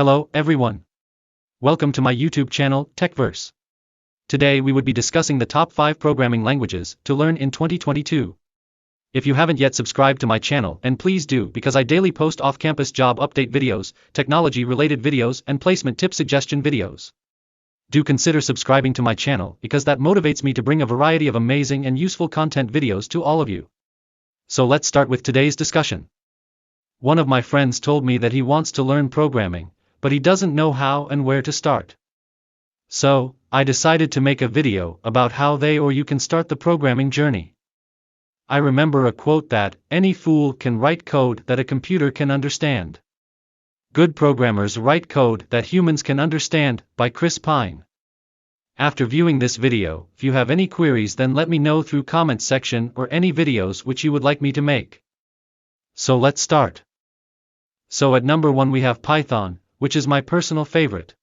Hello, everyone. Welcome to my YouTube channel, TechVerse. Today we would be discussing the top 5 programming languages to learn in 2022. If you haven't yet subscribed to my channel, and please do, because I daily post off-campus job update videos, technology-related videos, and placement tip suggestion videos. Do consider subscribing to my channel because that motivates me to bring a variety of amazing and useful content videos to all of you. So let's start with today's discussion. One of my friends told me that he wants to learn programming, but he doesn't know how and where to start. So, I decided to make a video about how they or you can start the programming journey. I remember a quote that, "Any fool can write code that a computer can understand. Good programmers write code that humans can understand," by Chris Pine. After viewing this video, if you have any queries, then let me know through comment section or any videos which you would like me to make. So let's start. So at number 1 we have Python, which is my personal favorite.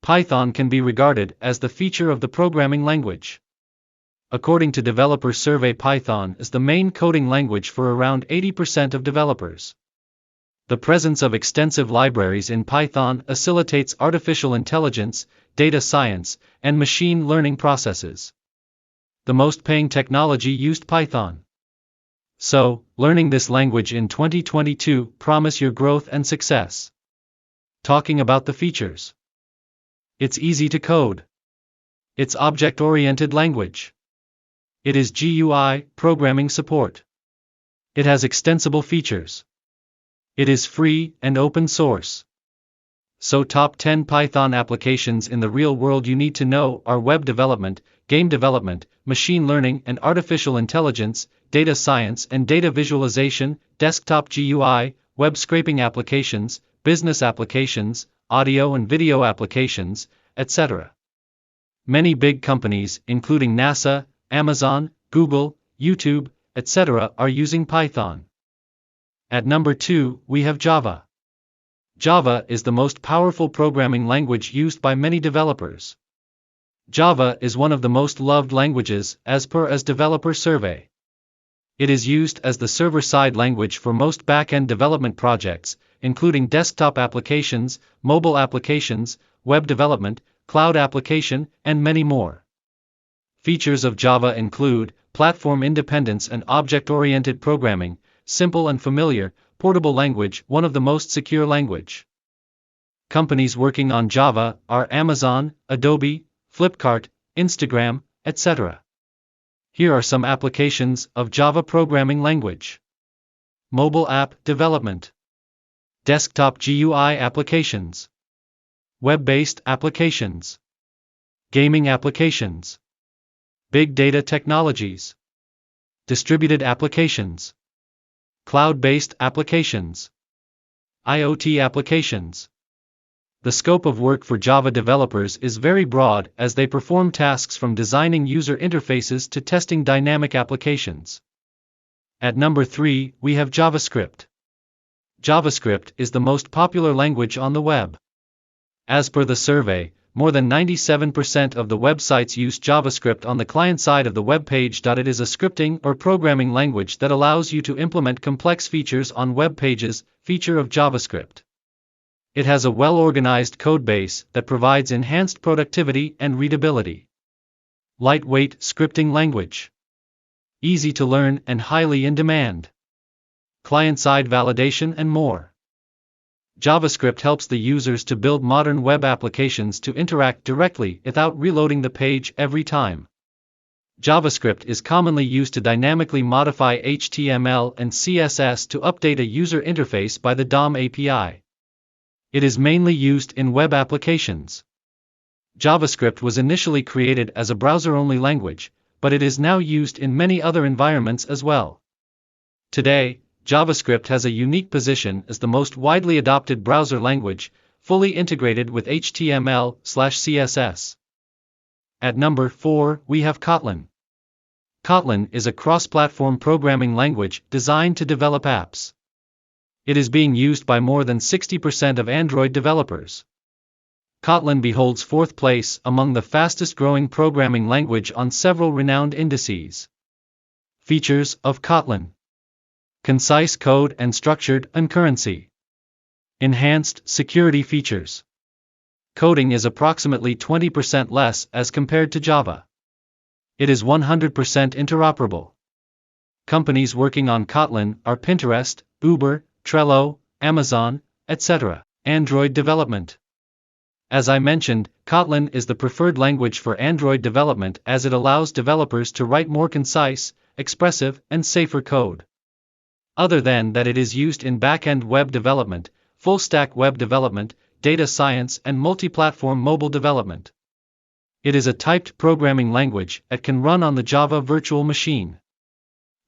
Python can be regarded as the feature of the programming language. According to developer survey, Python is the main coding language for around 80% of developers. The presence of extensive libraries in Python facilitates artificial intelligence, data science, and machine learning processes. The most paying technology used Python. So, learning this language in 2022 promise your growth and success. Talking about the features. It's easy to code. It's object-oriented language. It is GUI programming support. It has extensible features. It is free and open source. So top 10 Python applications in the real world you need to know are web development, game development, machine learning and artificial intelligence, data science and data visualization, desktop GUI, web scraping applications, business applications, audio and video applications, etc. Many big companies, including NASA, Amazon, Google, YouTube, etc., are using Python. At number 2, we have Java. Java is the most powerful programming language used by many developers. Java is one of the most loved languages, as per a developer survey. It is used as the server-side language for most back-end development projects, including desktop applications, mobile applications, web development, cloud application, and many more. Features of Java include platform independence and object-oriented programming, simple and familiar, portable language, one of the most secure language. Companies working on Java are Amazon, Adobe, Flipkart, Instagram, etc. Here are some applications of Java programming language. Mobile app development. Desktop GUI applications. Web-based applications. Gaming applications. Big data technologies. Distributed applications. Cloud-based applications. IoT applications. The scope of work for Java developers is very broad as they perform tasks from designing user interfaces to testing dynamic applications. At number 3, we have JavaScript. JavaScript is the most popular language on the web. As per the survey, more than 97% of the websites use JavaScript on the client side of the web page. It is a scripting or programming language that allows you to implement complex features on web pages. Feature of JavaScript. It has a well-organized code base that provides enhanced productivity and readability. Lightweight scripting language. Easy to learn and highly in demand. Client-side validation and more. JavaScript helps the users to build modern web applications to interact directly without reloading the page every time. JavaScript is commonly used to dynamically modify HTML and CSS to update a user interface by the DOM API. It is mainly used in web applications. JavaScript was initially created as a browser-only language, but it is now used in many other environments as well. Today, JavaScript has a unique position as the most widely adopted browser language, fully integrated with HTML/CSS. At number 4, we have Kotlin. Kotlin is a cross-platform programming language designed to develop apps. It is being used by more than 60% of Android developers. Kotlin beholds 4th place among the fastest-growing programming language on several renowned indices. Features of Kotlin. Concise code and structured concurrency. Enhanced security features. Coding is approximately 20% less as compared to Java. It is 100% interoperable. Companies working on Kotlin are Pinterest, Uber, Trello, Amazon, etc. Android development. As I mentioned, Kotlin is the preferred language for Android development as it allows developers to write more concise, expressive, and safer code. Other than that, it is used in back-end web development, full-stack web development, data science, and multi-platform mobile development. It is a typed programming language that can run on the Java virtual machine.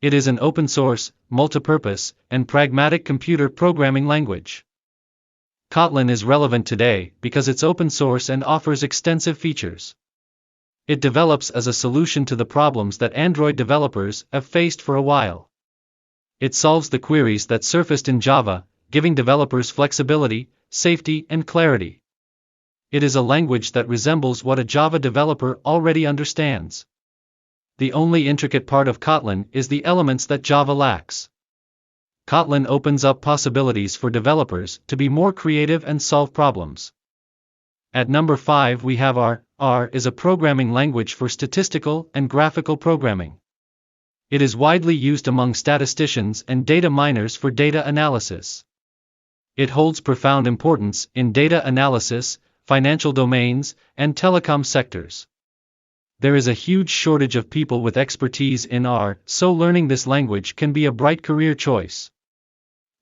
It is an open-source, multipurpose, and pragmatic computer programming language. Kotlin is relevant today because it's open source and offers extensive features. It develops as a solution to the problems that Android developers have faced for a while. It solves the queries that surfaced in Java, giving developers flexibility, safety, and clarity. It is a language that resembles what a Java developer already understands. The only intricate part of Kotlin is the elements that Java lacks. Kotlin opens up possibilities for developers to be more creative and solve problems. At number 5 we have R. R is a programming language for statistical and graphical programming. It is widely used among statisticians and data miners for data analysis. It holds profound importance in data analysis, financial domains, and telecom sectors. There is a huge shortage of people with expertise in R, so learning this language can be a bright career choice.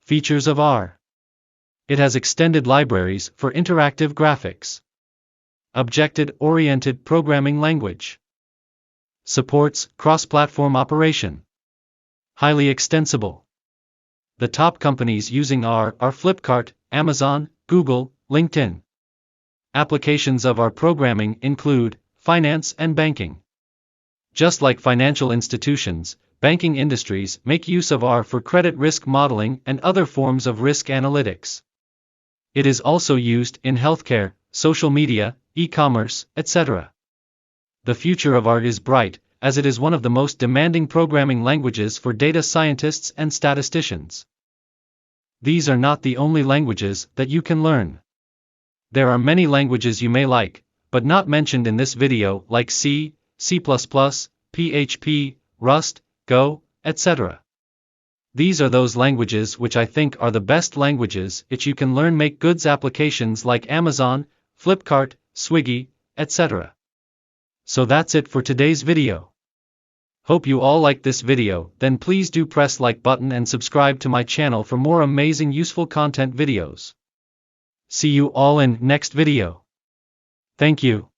Features of R. It has extended libraries for interactive graphics. Object-oriented programming language. Supports cross-platform operation. Highly extensible. The top companies using R are Flipkart, Amazon, Google, LinkedIn. Applications of R programming include finance and banking. Just like financial institutions, banking industries make use of R for credit risk modeling and other forms of risk analytics. It is also used in healthcare, social media, e-commerce, etc. The future of R is bright, as it is one of the most demanding programming languages for data scientists and statisticians. These are not the only languages that you can learn. There are many languages you may like, but not mentioned in this video, like C, C++, PHP, Rust, Go, etc. These are those languages which I think are the best languages which you can learn make goods applications like Amazon, Flipkart, Swiggy, etc. So that's it for today's video. Hope you all liked this video, then please do press like button and subscribe to my channel for more amazing useful content videos. See you all in next video. Thank you.